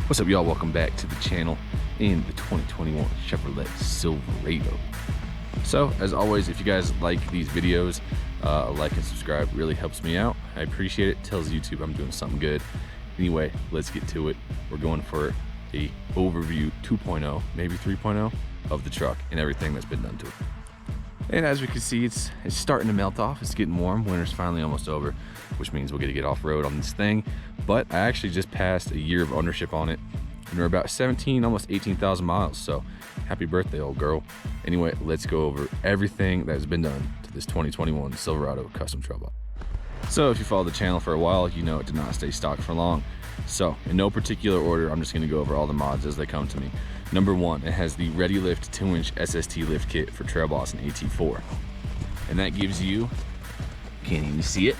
What's up, y'all? Welcome back to the channel in the 2021 Chevrolet Silverado. So as always, if you guys like these videos, a like and subscribe really helps me out. I appreciate it. Tells YouTube I'm doing something good. Anyway, let's get to it. We're going for a overview 2.0, maybe 3.0 of the truck and everything that's been done to it. And as we can see, it's starting to melt off. It's getting warm. Winter's finally almost over, which means we're gonna get off road on this thing. But I actually just passed a year of ownership on it, and we're about 17, almost 18,000 miles. So happy birthday, old girl. Anyway, let's go over everything that has been done to this 2021 Silverado custom truck. So if you follow the channel for a while, you know it did not stay stock for long. So in no particular order, I'm just gonna go over all the mods as they come to me. Number one, it has the ReadyLift 2-inch SST lift kit for Trail Boss and AT4. And that gives you, can't even see it.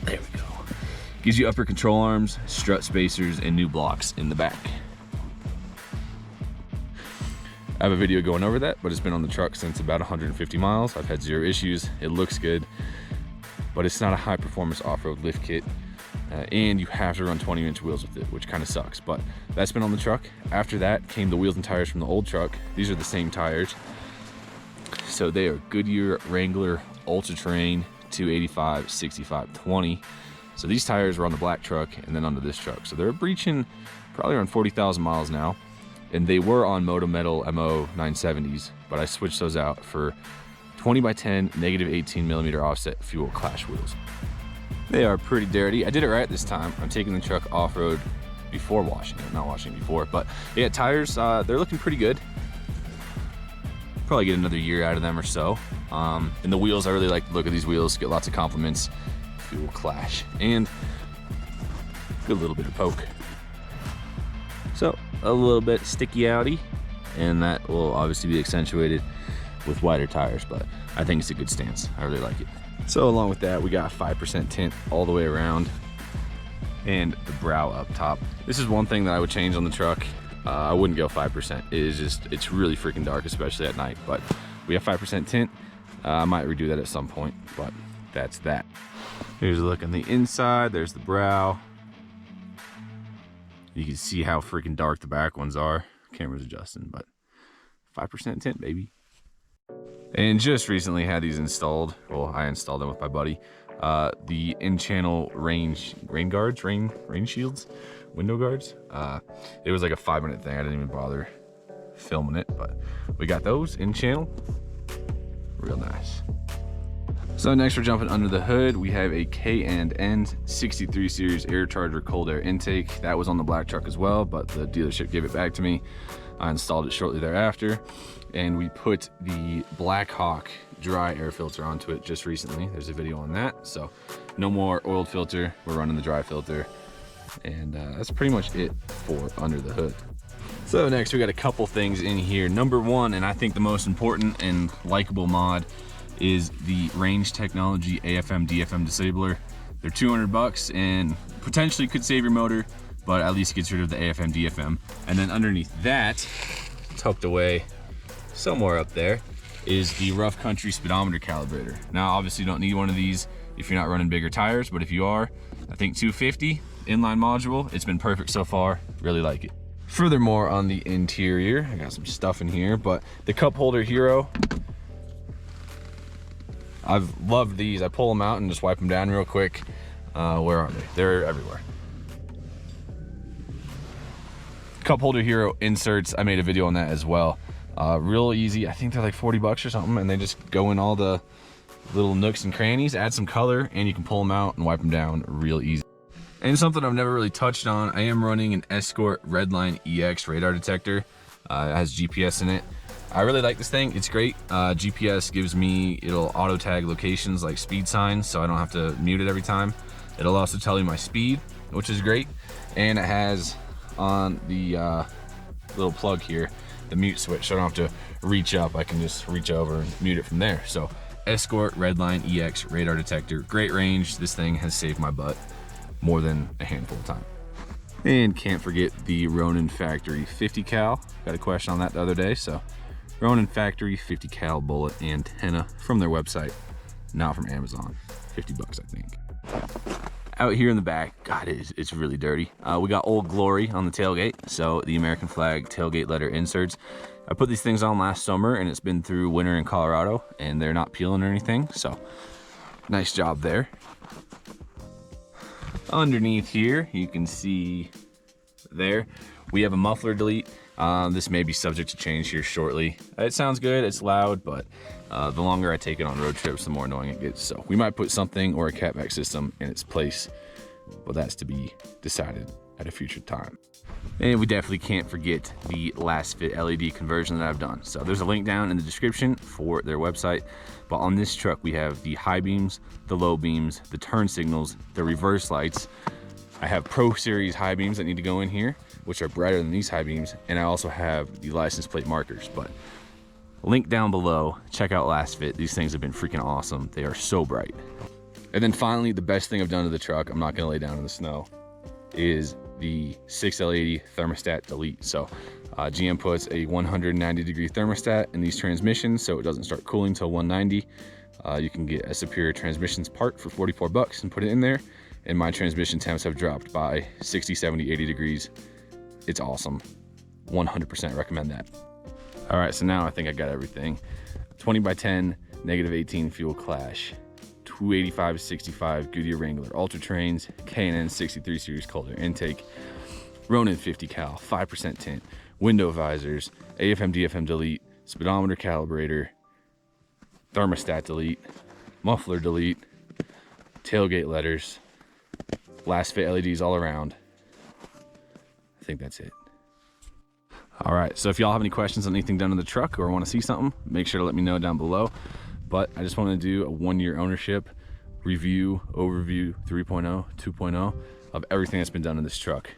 There we go. Gives you upper control arms, strut spacers, and new blocks in the back. I have a video going over that, but it's been on the truck since about 150 miles. I've had zero issues. It looks good, but it's not a high performance off-road lift kit. And you have to run 20-inch wheels with it, which kind of sucks, but that's been on the truck. After that came the wheels and tires from the old truck. These are the same tires. So they are GoodYear Wrangler UltraTerrain 285 65 20. So these tires were on the black truck and then onto this truck. So they're breaching probably around 40,000 miles now. And they were on Moto Metal MO 970s, but I switched those out for 20x10 negative 18 millimeter offset fuel clash wheels. They are pretty dirty. I did it right this time. I'm taking the truck off-road before washing it, not washing it before. But yeah, tires, they're looking pretty good. Probably get another year out of them or so. And the wheels, I really like the look of these wheels. Get lots of compliments. Fuel clash and a little bit of poke. So a little bit sticky outy, and that will obviously be accentuated with wider tires, but I think it's a good stance. I really like it. So along with that, we got 5% tint all the way around and the brow up top. This is one thing that I would change on the truck. I wouldn't go 5%. It is just, it's really freaking dark, especially at night, but we have 5% tint. I might redo that at some point, but that's that. Here's a look on the inside. There's the brow. You can see how freaking dark the back ones are. Camera's adjusting, but 5% tint, baby. And just recently had these installed. Well, I installed them with my buddy. The in-channel rain shields, window guards. It was like a 5-minute thing. I didn't even bother filming it, but we got those in channel. Real nice. So next we're jumping under the hood. We have a K&N 63 series air charger cold air intake. That was on the black truck as well, but the dealership gave it back to me. I installed it shortly thereafter, and we put the Blackhawk dry air filter onto it just recently. There's a video on that. So no more oiled filter. We're running the dry filter, and that's pretty much it for under the hood. So next we got a couple things in here. Number one, and I think the most important and likable mod, is the Range Technology AFM DFM disabler. They're 200 bucks and potentially could save your motor, but at least gets rid of the AFM DFM. And then underneath that, tucked away somewhere up there, is the Rough Country Speedometer calibrator. Now obviously you don't need one of these if you're not running bigger tires, but if you are, I think 250 inline module. It's been perfect so far, really like it. Furthermore, on the interior, I got some stuff in here, but the CupHolderHero, I've loved these. I pull them out and just wipe them down real quick. Where are they? They're everywhere. CupHolderHero Inserts, I made a video on that as well. Real easy. I think they're like 40 bucks or something, and they just go in all the little nooks and crannies, add some color, and you can pull them out and wipe them down real easy. And something I've never really touched on, I am running an Escort RedLine EX radar detector. It has GPS in it. I really like this thing. It's great. GPS gives me, it'll auto tag locations like speed signs, so I don't have to mute it every time. It'll also tell you my speed, which is great. And it has on the little plug here, the mute switch, so I don't have to reach up. I can just reach over and mute it from there. So Escort RedLine EX radar detector, great range. This thing has saved my butt more than a handful of times. And can't forget the Ronin factory 50 cal. Got a question on that the other day, so Ronin factory 50 cal bullet antenna from their website, not from Amazon. 50 bucks, I think. Out here in the back, God, it's really dirty. We got Old Glory on the tailgate, so the American flag tailgate letter inserts. I put these things on last summer, and it's been through winter in Colorado, and they're not peeling or anything, so nice job there. Underneath here, you can see there, we have a muffler delete. This may be subject to change here shortly. It sounds good, it's loud, but the longer I take it on road trips, the more annoying it gets. So we might put something or a catback system in its place, but that's to be decided at a future time. And we definitely can't forget the LasFit LED conversion that I've done. So there's a link down in the description for their website. But on this truck, we have the high beams, the low beams, the turn signals, the reverse lights. I have Pro Series high beams that need to go in here, which are brighter than these high beams. And I also have the license plate markers, but link down below, check out LasFit. These things have been freaking awesome. They are so bright. And then finally, the best thing I've done to the truck, I'm not gonna lay down in the snow, is the 6L80 Thermostat Delete. So GM puts a 190-degree thermostat in these transmissions so it doesn't start cooling till 190. You can get a Superior Transmissions part for 44 bucks and put it in there. And my transmission temps have dropped by 60, 70, 80 degrees. It's awesome. 100% recommend that. All right, so now I think I got everything. 20x10, -18 fuel clash. 285/65 GoodYear Wrangler UltraTerrains, K&N 63 series cold air intake, Ronin 50 cal, 5% tint, window visors, AFM DFM delete, speedometer calibrator, thermostat delete, muffler delete, tailgate letters, LasFit LEDs all around. I think that's it. All right, so if y'all have any questions on anything done in the truck or want to see something, make sure to let me know down below. But I just want to do a 1-year ownership review, overview 3.0, 2.0 of everything that's been done in this truck.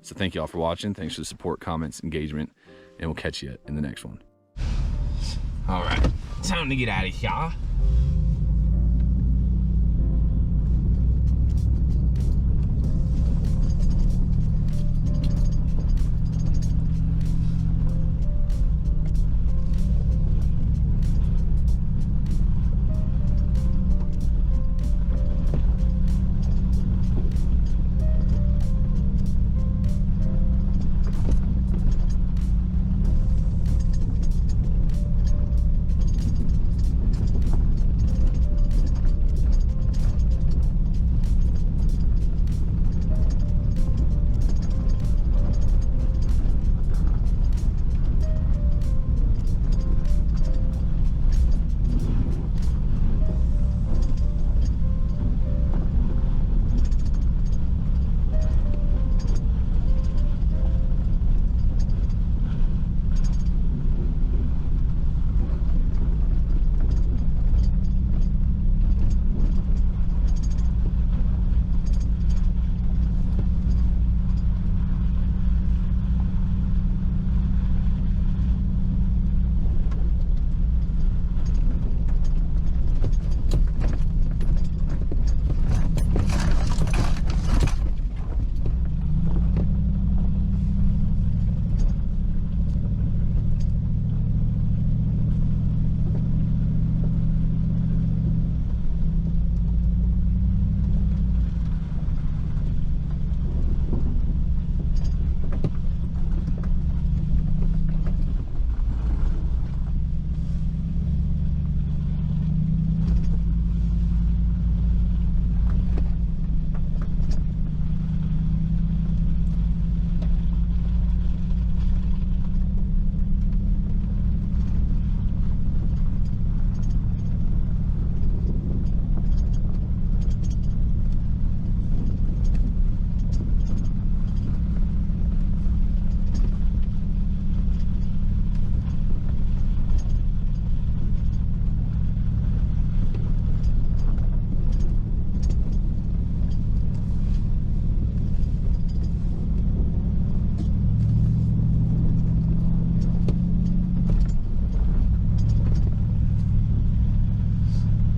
So thank y'all for watching. Thanks for the support, comments, engagement, and we'll catch you in the next one. All right, time to get out of here.